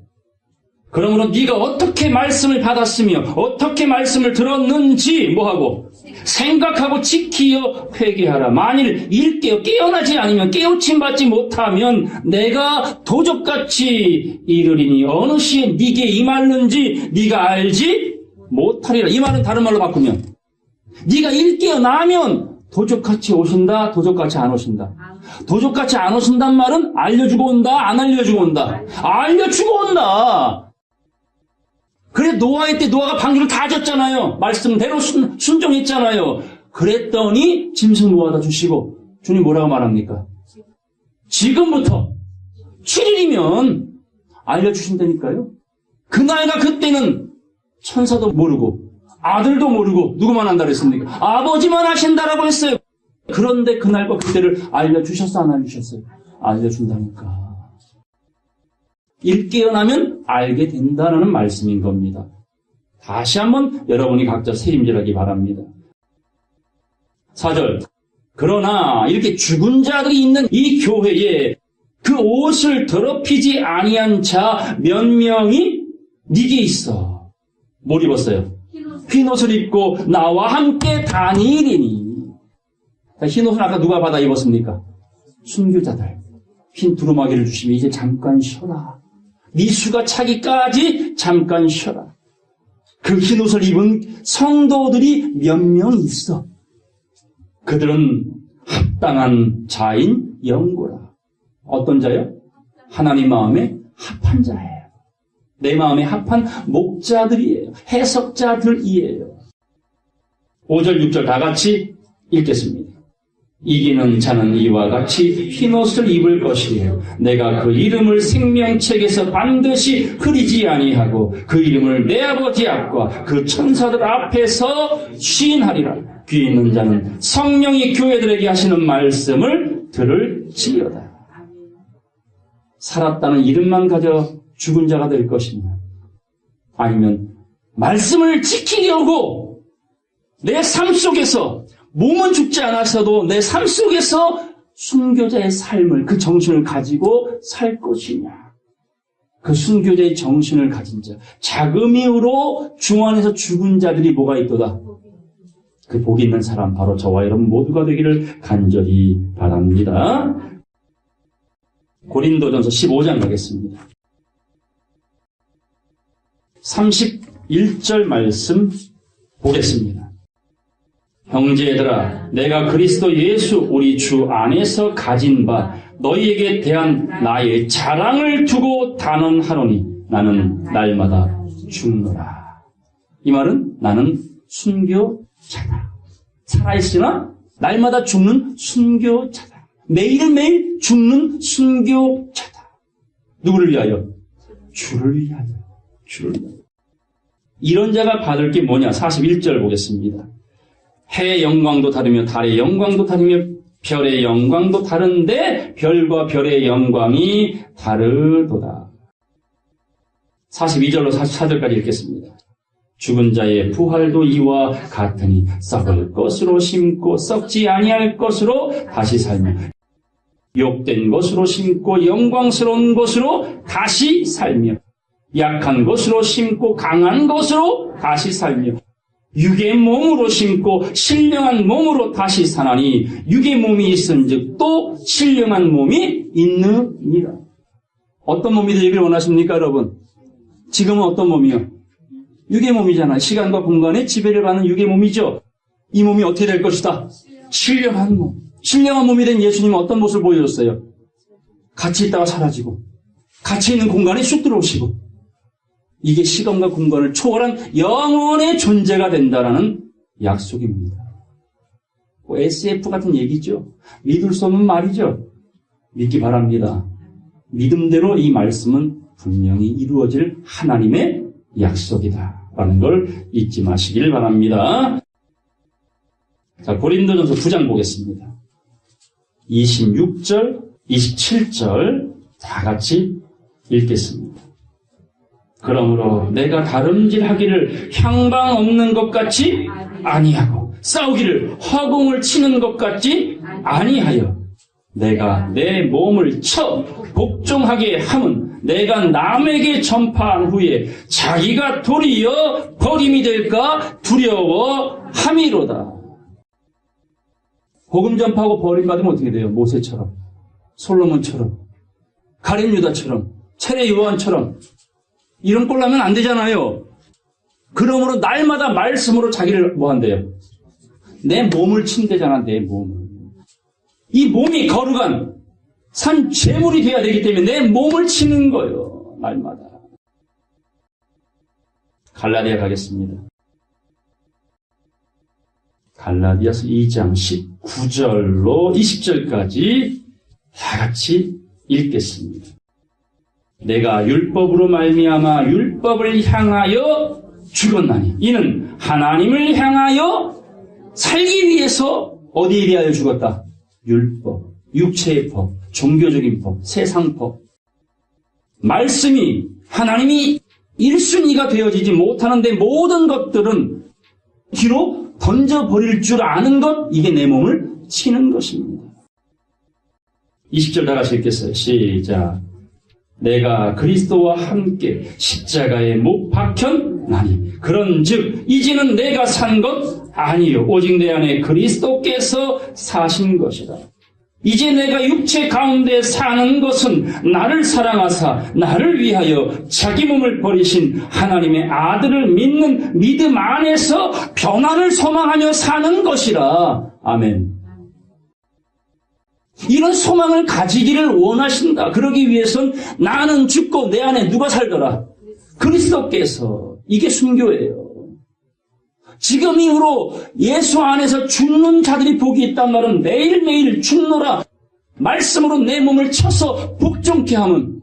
Speaker 1: 그러므로 네가 어떻게 말씀을 받았으며 어떻게 말씀을 들었는지 뭐하고 생각하고 지키어 회개하라. 만일 일깨어 깨어나지 않으면 깨우침 받지 못하면 내가 도적같이 이르리니 어느 시에 네게 임하는지 네가 알지 못하리라. 이 말은 다른 말로 바꾸면 네가 일깨어 나면 도적같이 오신다, 도적같이 안 오신다. 도적같이 안 오신단 말은 알려주고 온다, 안 알려주고 온다. 알려주고 온다. 그래 노아의 때 노아가 방주를 다 졌잖아요. 말씀대로 순종했잖아요. 그랬더니 짐승 모아다 주시고 주님 뭐라고 말합니까? 지금부터 7일이면 알려주신다니까요. 그날과 그때는 천사도 모르고 아들도 모르고 누구만 한다 그랬습니까? 아버지만 하신다라고 했어요. 그런데 그날과 그때를 알려주셨어 안 알려주셨어요? 알려준다니까. 일깨어나면 알게 된다는 말씀인 겁니다. 다시 한번 여러분이 각자 새임질하기 바랍니다. 4절. 그러나 이렇게 죽은 자들이 있는 이 교회에 그 옷을 더럽히지 아니한 자 몇 명이 네게 있어. 뭘 입었어요? 흰 옷을 입고 나와 함께 다니리니. 흰 옷은 아까 누가 받아 입었습니까? 순교자들. 흰 두루마기를 주시면 이제 잠깐 쉬어라. 네 수가 차기까지 잠깐 쉬어라. 그 흰 옷을 입은 성도들이 몇 명 있어. 그들은 합당한 자인 영고라. 어떤 자요? 하나님 마음에 합한 자예요. 내 마음에 합한 목자들이에요. 해석자들이에요. 5절 6절 다 같이 읽겠습니다. 이기는 자는 이와 같이 흰옷을 입을 것이에요. 내가 그 이름을 생명책에서 반드시 흐리지 아니하고 그 이름을 내 아버지 앞과 그 천사들 앞에서 시인하리라. 귀 있는 자는 성령이 교회들에게 하시는 말씀을 들을지어다. 살았다는 이름만 가져 죽은 자가 될 것이냐, 아니면 말씀을 지키려고 내 삶 속에서 몸은 죽지 않았어도 내 삶 속에서 순교자의 삶을, 그 정신을 가지고 살 것이냐. 그 순교자의 정신을 가진 자, 자금이로 주 안에서 죽은 자들이 뭐가 있도다. 그 복 있는 사람 바로 저와 여러분 모두가 되기를 간절히 바랍니다. 고린도전서 15장 가겠습니다. 31절 말씀 보겠습니다. 형제들아, 내가 그리스도 예수 우리 주 안에서 가진 바 너희에게 대한 나의 자랑을 두고 단언하노니 나는 날마다 죽노라. 이 말은 나는 순교자다. 살아있으나 날마다 죽는 순교자다. 매일매일 죽는 순교자다. 누구를 위하여? 주를 위하여. 주를 위하여. 이런 자가 받을 게 뭐냐? 41절 보겠습니다. 해의 영광도 다르며 달의 영광도 다르며 별의 영광도 다른데 별과 별의 영광이 다르도다. 42절로 44절까지 읽겠습니다. 죽은 자의 부활도 이와 같으니 썩을 것으로 심고 썩지 아니할 것으로 다시 살며 욕된 것으로 심고 영광스러운 것으로 다시 살며 약한 것으로 심고 강한 것으로 다시 살며 육의 몸으로 심고 신령한 몸으로 다시 사나니 육의 몸이 있은즉 또 신령한 몸이 있느니라. 어떤 몸이 되기를 원하십니까, 여러분? 지금은 어떤 몸이요? 육의 몸이잖아요. 시간과 공간의 지배를 받는 육의 몸이죠. 이 몸이 어떻게 될 것이다? 신령한 몸. 신령한 몸이 된 예수님은 어떤 모습을 보여줬어요? 같이 있다가 사라지고, 같이 있는 공간에 쑥 들어오시고, 이게 시간과 공간을 초월한 영원의 존재가 된다라는 약속입니다. SF 같은 얘기죠. 믿을 수 없는 말이죠. 믿기 바랍니다. 믿음대로 이 말씀은 분명히 이루어질 하나님의 약속이다라는 걸 잊지 마시길 바랍니다. 자, 고린도전서 9장 보겠습니다. 26절, 27절 다 같이 읽겠습니다. 그러므로 내가 다름질하기를 향방 없는 것 같이 아니하고 싸우기를 허공을 치는 것 같지 아니하여 내가 내 몸을 쳐 복종하게 함은 내가 남에게 전파한 후에 자기가 도리어 버림이 될까 두려워함이로다. 복음 전파하고 버림받으면 어떻게 돼요? 모세처럼, 솔로몬처럼, 가룟 유다처럼, 세례 요한처럼 이런 꼴 나면 안 되잖아요. 그러므로 날마다 말씀으로 자기를 뭐 한대요? 내 몸을 친대잖아, 내 몸을. 이 몸이 거룩한 산 제물이 돼야 되기 때문에 내 몸을 치는 거예요, 날마다. 갈라디아 가겠습니다. 갈라디아서 2장 19절로 20절까지 다 같이 읽겠습니다. 내가 율법으로 말미암아 율법을 향하여 죽었나니 이는 하나님을 향하여 살기 위해서 어디에 대하여 죽었다? 율법, 육체의 법, 종교적인 법, 세상 법. 말씀이 하나님이 1순위가 되어지지 못하는 데 모든 것들은 뒤로 던져버릴 줄 아는 것, 이게 내 몸을 치는 것입니다. 20절 다 같이 읽겠어요. 시작. 내가 그리스도와 함께 십자가에 못 박혔나니 그런즉 이제는 내가 산 것 아니요 오직 내 안에 그리스도께서 사신 것이다. 이제 내가 육체 가운데 사는 것은 나를 사랑하사 나를 위하여 자기 몸을 버리신 하나님의 아들을 믿는 믿음 안에서 변화를 소망하며 사는 것이라. 아멘. 이런 소망을 가지기를 원하신다. 그러기 위해선 나는 죽고 내 안에 누가 살더라? 그리스도께서. 이게 순교예요. 지금 이후로 예수 안에서 죽는 자들이 복이 있단 말은 매일매일 죽노라. 말씀으로 내 몸을 쳐서 복종케 하면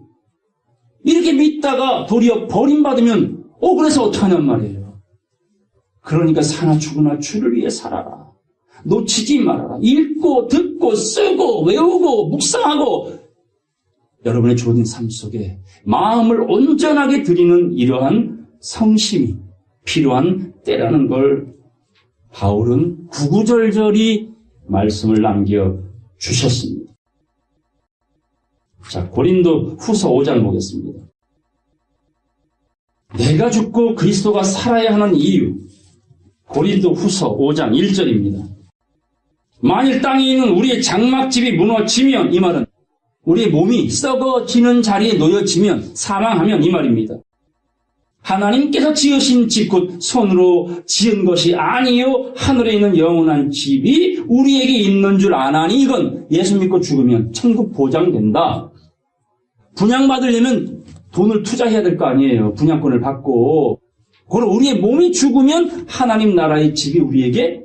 Speaker 1: 이렇게 믿다가 도리어 버림받으면 그래서 어떡하냔 말이에요. 그러니까 사나 죽으나 주를 위해 살아라. 놓치지 말아라. 읽고 듣고 쓰고 외우고 묵상하고 여러분의 주어진 삶 속에 마음을 온전하게 드리는 이러한 성심이 필요한 때라는 걸 바울은 구구절절히 말씀을 남겨주셨습니다. 자, 고린도 후서 5장 보겠습니다. 내가 죽고 그리스도가 살아야 하는 이유. 고린도 후서 5장 1절입니다. 만일 땅에 있는 우리의 장막집이 무너지면, 이 말은 우리의 몸이 썩어지는 자리에 놓여지면, 사망하면 이 말입니다. 하나님께서 지으신 집, 곧 손으로 지은 것이 아니요 하늘에 있는 영원한 집이 우리에게 있는 줄 아나니 이건 예수 믿고 죽으면 천국 보장된다. 분양받으려면 돈을 투자해야 될 거 아니에요. 분양권을 받고. 그리고 우리의 몸이 죽으면 하나님 나라의 집이 우리에게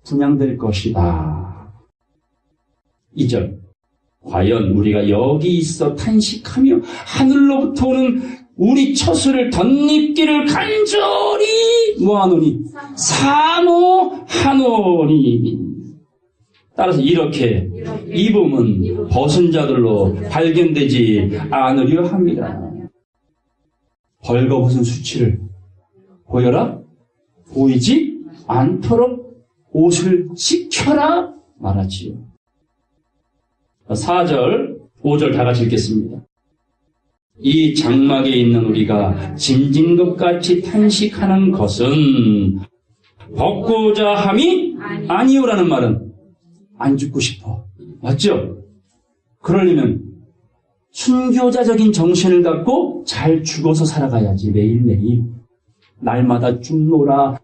Speaker 1: 분양될 것이다. 2절. 과연 우리가 여기 있어 탄식하며 하늘로부터 오는 우리 처수를 덧입기를 간절히 뭐하노니? 사모하노니. 따라서 이렇게 입음은 벗은 자들로 발견되지 않으려 합니다. 벌거벗은 수치를 보여라? 보이지 않도록 옷을 지켜라 말하지요. 4절, 5절 다 같이 읽겠습니다. 이 장막에 있는 우리가 짐진 것 같이 탄식하는 것은 벗고자 함이 아니오라는 말은 안 죽고 싶어. 맞죠? 그러려면 순교자적인 정신을 갖고 잘 죽어서 살아가야지 매일매일. 날마다 죽노라.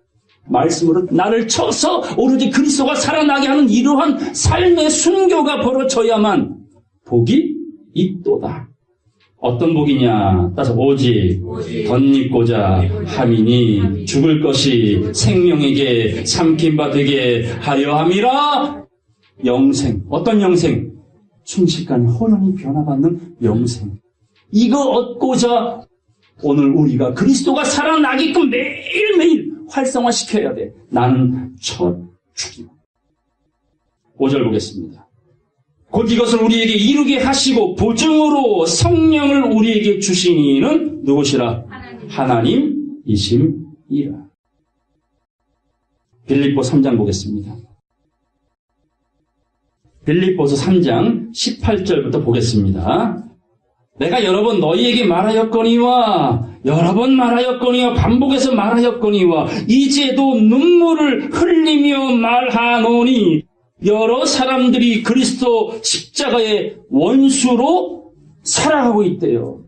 Speaker 1: 말씀으로 나를 쳐서 오로지 그리스도가 살아나게 하는 이러한 삶의 순교가 벌어져야만 복이 있도다. 어떤 복이냐? 따라서 오직 덧입고자 함이니 죽을 것이 생명에게 삼킴바 되게 하여 함이라. 영생. 어떤 영생? 순식간에 호련히 변화받는 영생. 이거 얻고자 오늘 우리가 그리스도가 살아나게끔 매일매일 활성화시켜야 돼. 나는 첫 죽임. 5절 보겠습니다. 곧 이것을 우리에게 이루게 하시고 보증으로 성령을 우리에게 주시니는 누구시라? 하나님이심이라. 빌립보 3장 보겠습니다. 빌립보서 3장 18절부터 보겠습니다. 내가 여러 번 너희에게 말하였거니와 여러 번 말하였거니와 반복해서 말하였거니와 이제도 눈물을 흘리며 말하노니 여러 사람들이 그리스도 십자가의 원수로 살아가고 있대요.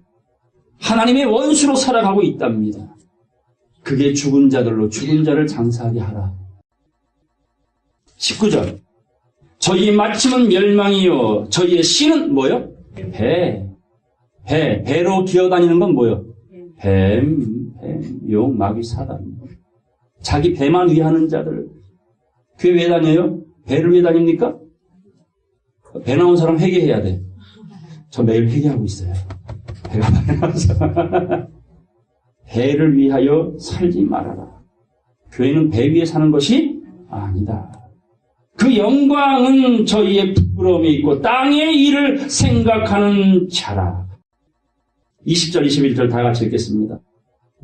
Speaker 1: 하나님의 원수로 살아가고 있답니다. 그게 죽은 자들로 죽은 자를 장사하게 하라. 19절. 저희의 마침은 멸망이요 저희의 씨는 뭐요? 배로 기어다니는 건 뭐요? 뱀, 용, 마귀, 사단. 자기 배만 위하는 자들. 교회 왜 다녀요? 배를 왜 다닙니까? 배 나온 사람 회개해야 돼. 저 매일 회개하고 있어요. 배가 많이 나와서. 배를 위하여 살지 말아라. 교회는 배 위에 사는 것이 아니다. 그 영광은 저희의 부끄러움이 있고 땅의 일을 생각하는 자라. 20절, 21절 다 같이 읽겠습니다.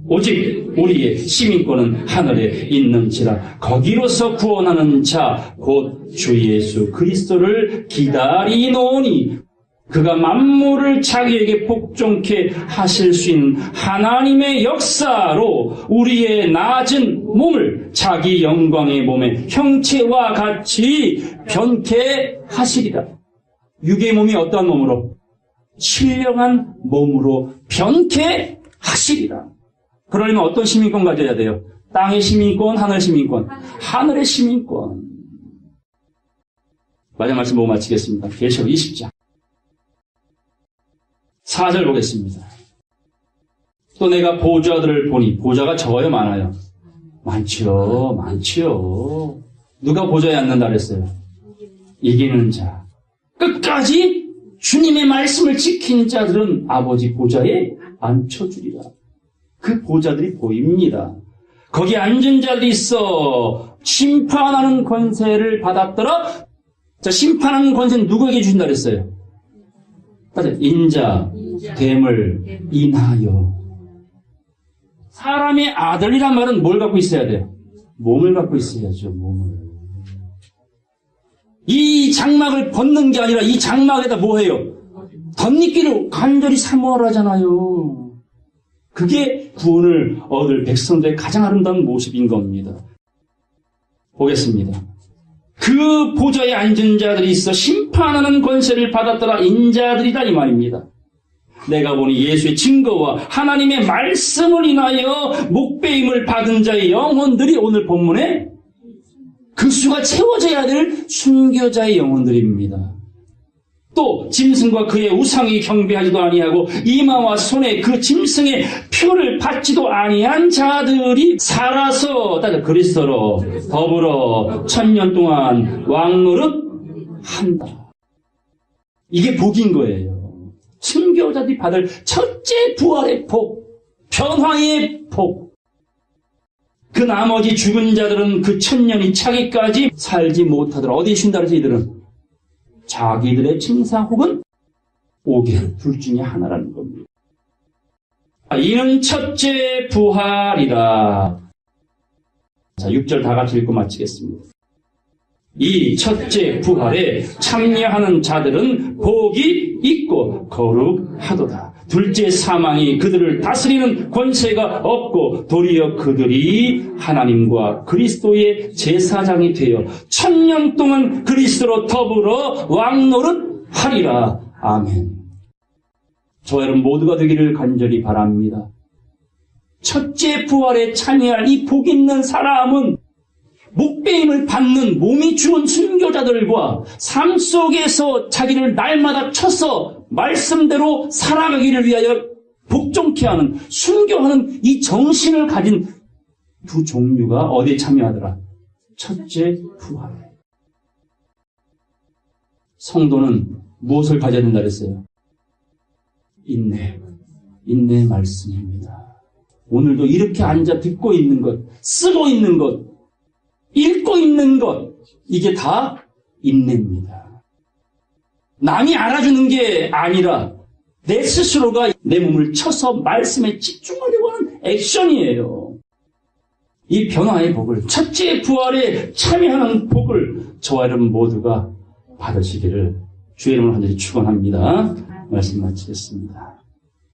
Speaker 1: 오직 우리의 시민권은 하늘에 있는지라 거기로서 구원하는 자 곧 주 예수 그리스도를 기다리노니 그가 만물을 자기에게 복종케 하실 수 있는 하나님의 역사로 우리의 낮은 몸을 자기 영광의 몸의 형체와 같이 변케 하시리라. 육의 몸이 어떠한 몸으로? 신령한 몸으로 변케 하시리라. 그러려면 어떤 시민권 가져야 돼요? 땅의 시민권, 하늘의 시민권. 하늘의 시민권. 마지막 말씀 보고 마치겠습니다. 계시록 20장. 4절 보겠습니다. 또 내가 보좌들을 보니, 보좌가 적어요, 많아요? 많지요. 누가 보좌에 앉는다 그랬어요? 이기는 자. 끝까지 주님의 말씀을 지킨 자들은 아버지 보좌에 앉혀주리라. 그 보좌들이 보입니다. 거기 앉은 자들이 있어 심판하는 권세를 받았더라. 자, 심판하는 권세는 누구에게 주신다 그랬어요? 인자, 됨을 인하여. 사람의 아들이란 말은 뭘 갖고 있어야 돼요? 몸을 갖고 있어야죠, 몸을. 이 장막을 벗는 게 아니라 이 장막에다 뭐 해요? 덧입기를 간절히 사모하라잖아요. 그게 구원을 얻을 백성들의 가장 아름다운 모습인 겁니다. 보겠습니다. 그 보좌에 앉은 자들이 있어 심판하는 권세를 받았더라. 인자들이다 이 말입니다. 내가 보니 예수의 증거와 하나님의 말씀을 인하여 목배임을 받은 자의 영혼들이 오늘 본문에 그 수가 채워져야 될 순교자의 영혼들입니다. 또 짐승과 그의 우상이 경배하지도 아니하고 이마와 손에 그 짐승의 표를 받지도 아니한 자들이 살아서 그리스도로 더불어 1000년 동안 왕노릇 한다. 이게 복인 거예요. 순교자들이 받을 첫째 부활의 복, 변화의 복. 그 나머지 죽은 자들은 그 1000년이 차기까지 살지 못하더라. 어디에 쉰다 그러지 이들은? 자기들의 침상 혹은 오개 둘 중에 하나라는 겁니다. 이는 첫째 부활이라. 자, 6절 다 같이 읽고 마치겠습니다. 이 첫째 부활에 참여하는 자들은 복이 있고 거룩하도다. 둘째 사망이 그들을 다스리는 권세가 없고 도리어 그들이 하나님과 그리스도의 제사장이 되어 1000년 동안 그리스도로 더불어 왕노릇 하리라. 아멘. 저 여러분 모두가 되기를 간절히 바랍니다. 첫째 부활에 참여할 이 복 있는 사람은 목배임을 받는 몸이 죽은 순교자들과 삶 속에서 자기를 날마다 쳐서 말씀대로 살아가기를 위하여 복종케 하는, 순교하는 이 정신을 가진 두 종류가 어디에 참여하더라? 첫째 부활에. 성도는 무엇을 가져야 된다 그랬어요? 인내 말씀입니다. 오늘도 이렇게 앉아 듣고 있는 것, 쓰고 있는 것, 읽고 있는 것, 이게 다 인내입니다. 남이 알아주는 게 아니라 내 스스로가 내 몸을 쳐서 말씀에 집중하려고 하는 액션이에요. 이 변화의 복을, 첫째 부활에 참여하는 복을 저와 여러분 모두가 받으시기를 주의 이름으로 간절히 축원합니다. 말씀 마치겠습니다.